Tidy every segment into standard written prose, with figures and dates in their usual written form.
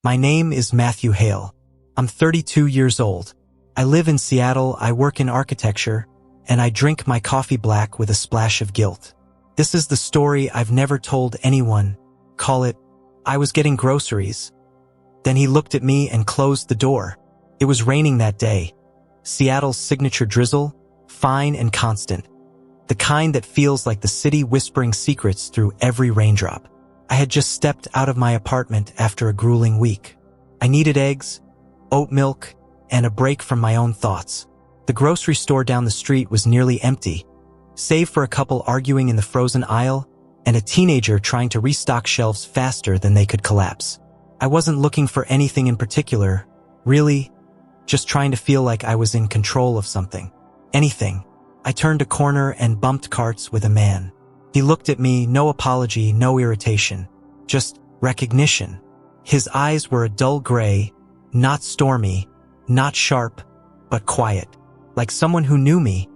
My name is Matthew Hale. I'm 32 years old. I live in Seattle, I work in architecture, and I drink my coffee black with a splash of guilt. This is the story I've never told anyone. Call it, I was getting groceries. Then he looked at me and closed the door. It was raining that day. Seattle's signature drizzle, fine and constant. The kind that feels like the city whispering secrets through every raindrop. I had just stepped out of my apartment after a grueling week. I needed eggs, oat milk, and a break from my own thoughts. The grocery store down the street was nearly empty, save for a couple arguing in the frozen aisle and a teenager trying to restock shelves faster than they could collapse. I wasn't looking for anything in particular, really, just trying to feel like I was in control of something. Anything. I turned a corner and bumped carts with a man. He looked at me, no apology, no irritation, just recognition. His eyes were a dull gray, not stormy, not sharp, but quiet, like someone who knew me,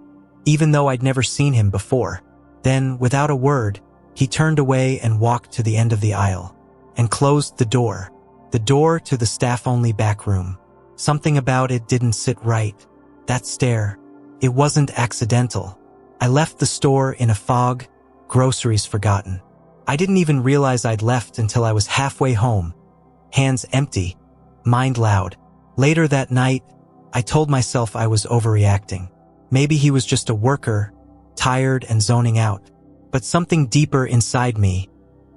even though I'd never seen him before. Then, without a word, he turned away and walked to the end of the aisle, and closed the door to the staff-only back room. Something about it didn't sit right. That stare, it wasn't accidental. I left the store in a fog, groceries forgotten. I didn't even realize I'd left until I was halfway home, hands empty, mind loud. Later that night, I told myself I was overreacting. Maybe he was just a worker, tired and zoning out. But something deeper inside me,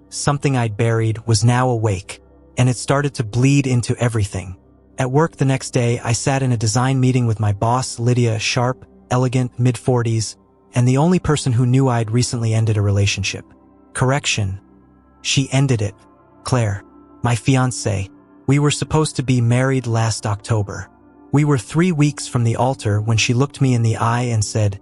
something I'd buried, was now awake, and it started to bleed into everything. At work the next day, I sat in a design meeting with my boss, Lydia, sharp, elegant, mid-40s, and the only person who knew I'd recently ended a relationship. Correction. She ended it. Claire, my fiancée. We were supposed to be married last October. We were 3 weeks from the altar when she looked me in the eye and said,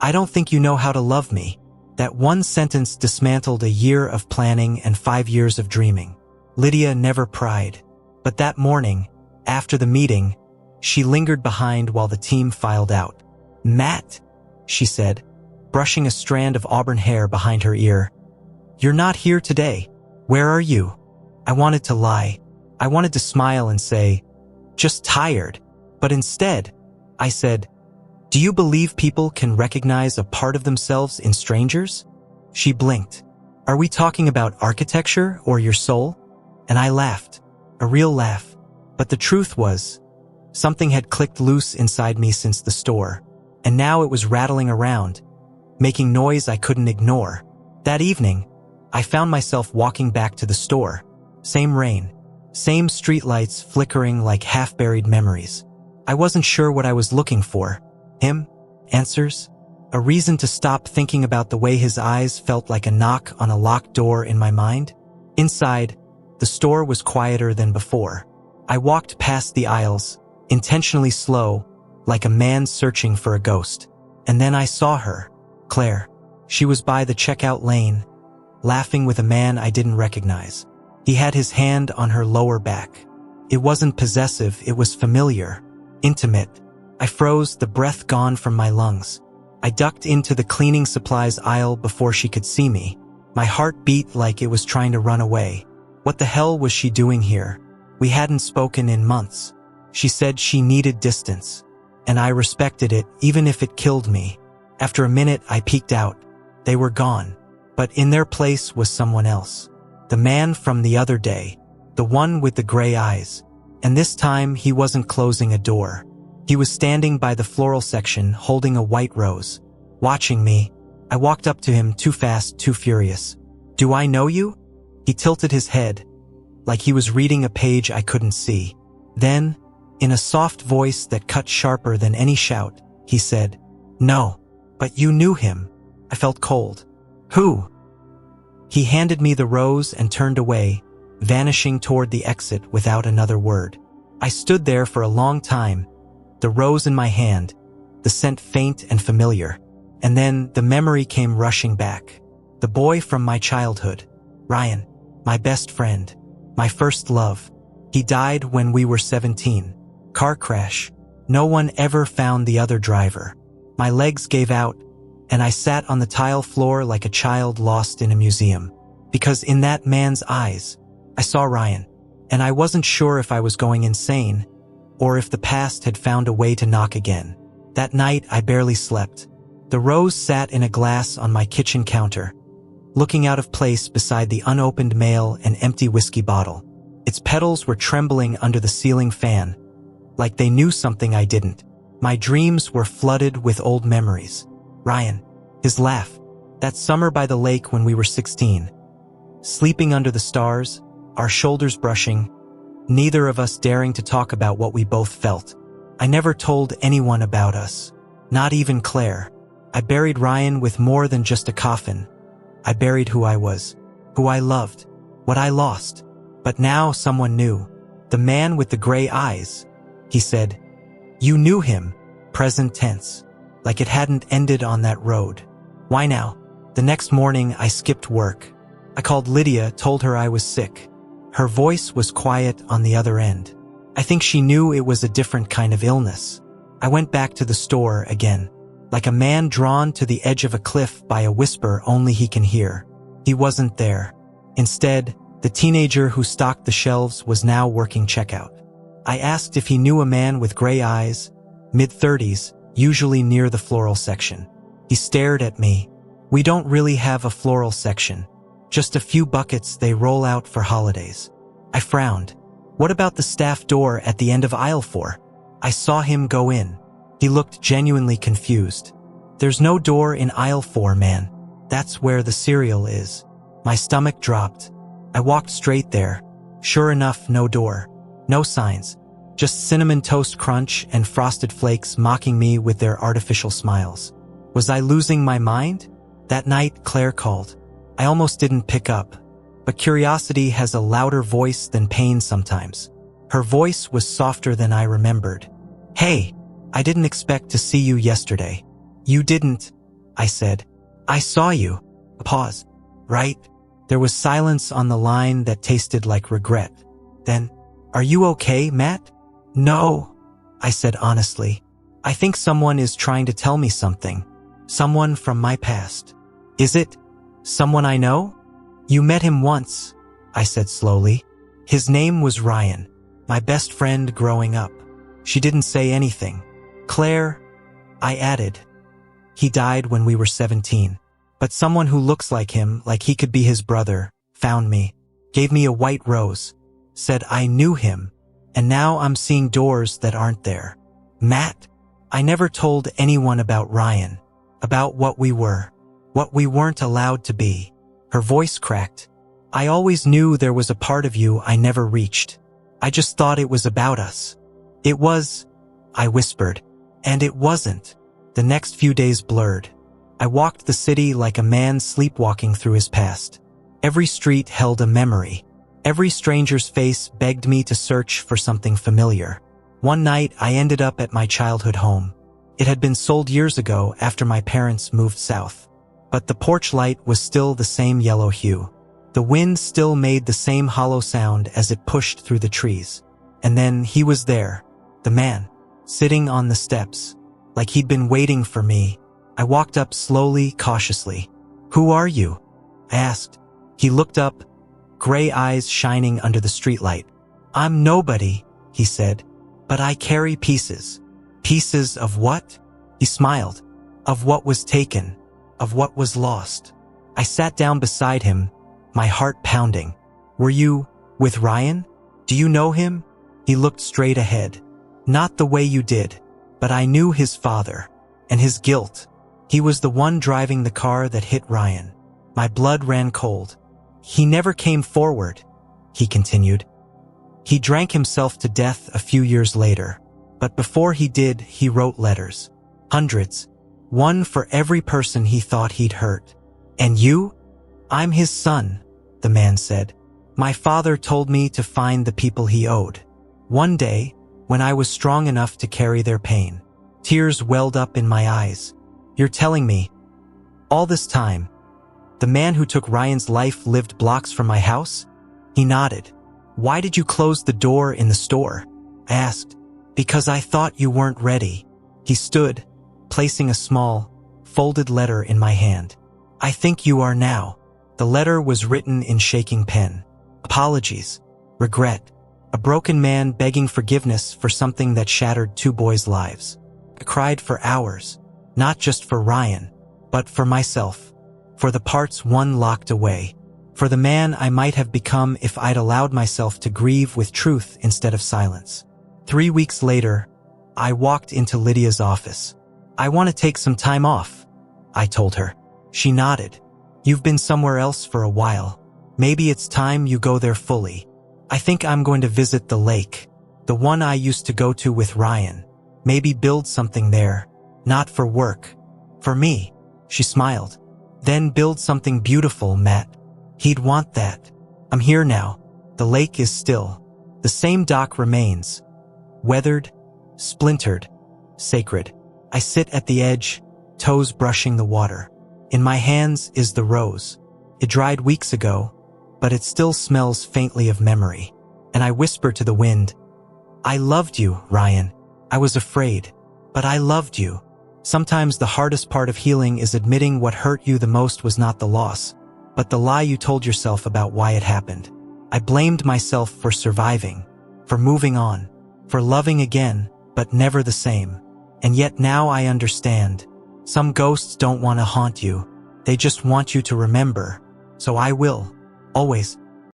"I don't think you know how to love me." That one sentence dismantled a year of planning and 5 years of dreaming. Lydia never pried. But that morning, after the meeting, she lingered behind while the team filed out. "Matt," she said, brushing a strand of auburn hair behind her ear, "you're not here today. Where are you?" I wanted to lie. I wanted to smile and say, "Just tired." But instead, I said, "Do you believe people can recognize a part of themselves in strangers?" She blinked. "Are we talking about architecture or your soul?" And I laughed, a real laugh. But the truth was, something had clicked loose inside me since the store, and now it was rattling around, making noise I couldn't ignore. That evening, I found myself walking back to the store. Same rain, same streetlights flickering like half-buried memories. I wasn't sure what I was looking for. Him? Answers? A reason to stop thinking about the way his eyes felt like a knock on a locked door in my mind? Inside, the store was quieter than before. I walked past the aisles, intentionally slow, like a man searching for a ghost. And then I saw her, Claire. She was by the checkout lane, laughing with a man I didn't recognize. He had his hand on her lower back. It wasn't possessive, it was familiar, intimate. I froze, the breath gone from my lungs. I ducked into the cleaning supplies aisle before she could see me. My heart beat like it was trying to run away. What the hell was she doing here? We hadn't spoken in months. She said she needed distance, and I respected it even if it killed me. After a minute, I peeked out. They were gone, but in their place was someone else. The man from the other day, the one with the gray eyes. And this time, he wasn't closing a door. He was standing by the floral section, holding a white rose. Watching me, I walked up to him, too fast, too furious. "Do I know you?" He tilted his head, like he was reading a page I couldn't see. Then, in a soft voice that cut sharper than any shout, he said, "No, but you knew him." I felt cold. "Who?" He handed me the rose and turned away, vanishing toward the exit without another word. I stood there for a long time, the rose in my hand, the scent faint and familiar. And then the memory came rushing back. The boy from my childhood, Ryan, my best friend, my first love. He died when we were 17. Car crash. No one ever found the other driver. My legs gave out, and I sat on the tile floor like a child lost in a museum. Because in that man's eyes, I saw Ryan. and I wasn't sure if I was going insane or if the past had found a way to knock again. That night, I barely slept. The rose sat in a glass on my kitchen counter, looking out of place beside the unopened mail and empty whiskey bottle. Its petals were trembling under the ceiling fan, like they knew something I didn't. My dreams were flooded with old memories. Ryan, his laugh, that summer by the lake when we were 16. Sleeping under the stars, our shoulders brushing, neither of us daring to talk about what we both felt. I never told anyone about us, not even Claire. I buried Ryan with more than just a coffin. I buried who I was, who I loved, what I lost. But now someone knew. The man with the gray eyes. He said, "You knew him," present tense, like it hadn't ended on that road. Why now? The next morning, I skipped work. I called Lydia, told her I was sick. Her voice was quiet on the other end. I think she knew it was a different kind of illness. I went back to the store again, like a man drawn to the edge of a cliff by a whisper only he can hear. He wasn't there. Instead, the teenager who stocked the shelves was now working checkout. I asked if he knew a man with gray eyes, mid-30s, usually near the floral section. He stared at me. "We don't really have a floral section. Just a few buckets they roll out for holidays." I frowned. "What about the staff door at the end of aisle 4? I saw him go in." He looked genuinely confused. "There's no door in aisle 4, man. That's where the cereal is." My stomach dropped. I walked straight there. Sure enough, no door. No signs. Just Cinnamon Toast Crunch and Frosted Flakes mocking me with their artificial smiles. Was I losing my mind? That night, Claire called. I almost didn't pick up. But curiosity has a louder voice than pain sometimes. Her voice was softer than I remembered. "Hey, I didn't expect to see you yesterday." "You didn't," I said. "I saw you." A pause. "Right?" There was silence on the line that tasted like regret. Then, "Are you okay, Matt?" "No," I said honestly. "I think someone is trying to tell me something. Someone from my past." "Is it someone I know?" "You met him once," I said slowly. "His name was Ryan, my best friend growing up." She didn't say anything. "Claire," I added. "He died when we were 17. But someone who looks like him, like he could be his brother, found me, gave me a white rose, said I knew him, and now I'm seeing doors that aren't there." "Matt, I never told anyone about Ryan, about what we were, what we weren't allowed to be." Her voice cracked. "I always knew there was a part of you I never reached. I just thought it was about us." "It was," I whispered. "And it wasn't." The next few days blurred. I walked the city like a man sleepwalking through his past. Every street held a memory. Every stranger's face begged me to search for something familiar. One night, I ended up at my childhood home. It had been sold years ago after my parents moved south. But the porch light was still the same yellow hue. The wind still made the same hollow sound as it pushed through the trees. And then he was there, the man, sitting on the steps, like he'd been waiting for me. I walked up slowly, cautiously. "Who are you?" I asked. He looked up, gray eyes shining under the streetlight. "I'm nobody," he said, "but I carry pieces." "Pieces of what?" He smiled. "Of what was taken, of what was lost." I sat down beside him, my heart pounding. "Were you with Ryan? Do you know him?" He looked straight ahead. "Not the way you did, but I knew his father, and his guilt. He was the one driving the car that hit Ryan." My blood ran cold. "He never came forward," he continued. "He drank himself to death a few years later. But before he did, he wrote letters. Hundreds. One for every person he thought he'd hurt. And you?" "I'm his son," the man said. "My father told me to find the people he owed. One day, when I was strong enough to carry their pain." Tears welled up in my eyes. "You're telling me all this time the man who took Ryan's life lived blocks from my house?" He nodded. "Why did you close the door in the store?" I asked. "Because I thought you weren't ready." He stood, placing a small, folded letter in my hand. "I think you are now." The letter was written in shaking pen. "Apologies. Regret. A broken man begging forgiveness for something that shattered two boys' lives. I cried for hours, not just for Ryan, but for myself, for the parts one locked away, for the man I might have become if I'd allowed myself to grieve with truth instead of silence. 3 weeks later, I walked into Lydia's office. "I want to take some time off," I told her. She nodded. "You've been somewhere else for a while. Maybe it's time you go there fully." "I think I'm going to visit the lake, the one I used to go to with Ryan. Maybe build something there, not for work, for me." She smiled. "Then build something beautiful, Matt. He'd want that." I'm here now. The lake is still. The same dock remains. Weathered, splintered, sacred. I sit at the edge, toes brushing the water. In my hands is the rose. It dried weeks ago, but it still smells faintly of memory. And I whisper to the wind, "I loved you, Ryan. I was afraid, but I loved you." Sometimes the hardest part of healing is admitting what hurt you the most was not the loss, but the lie you told yourself about why it happened. I blamed myself for surviving, for moving on, for loving again, but never the same. And yet now I understand. Some ghosts don't want to haunt you. They just want you to remember. So I will, always,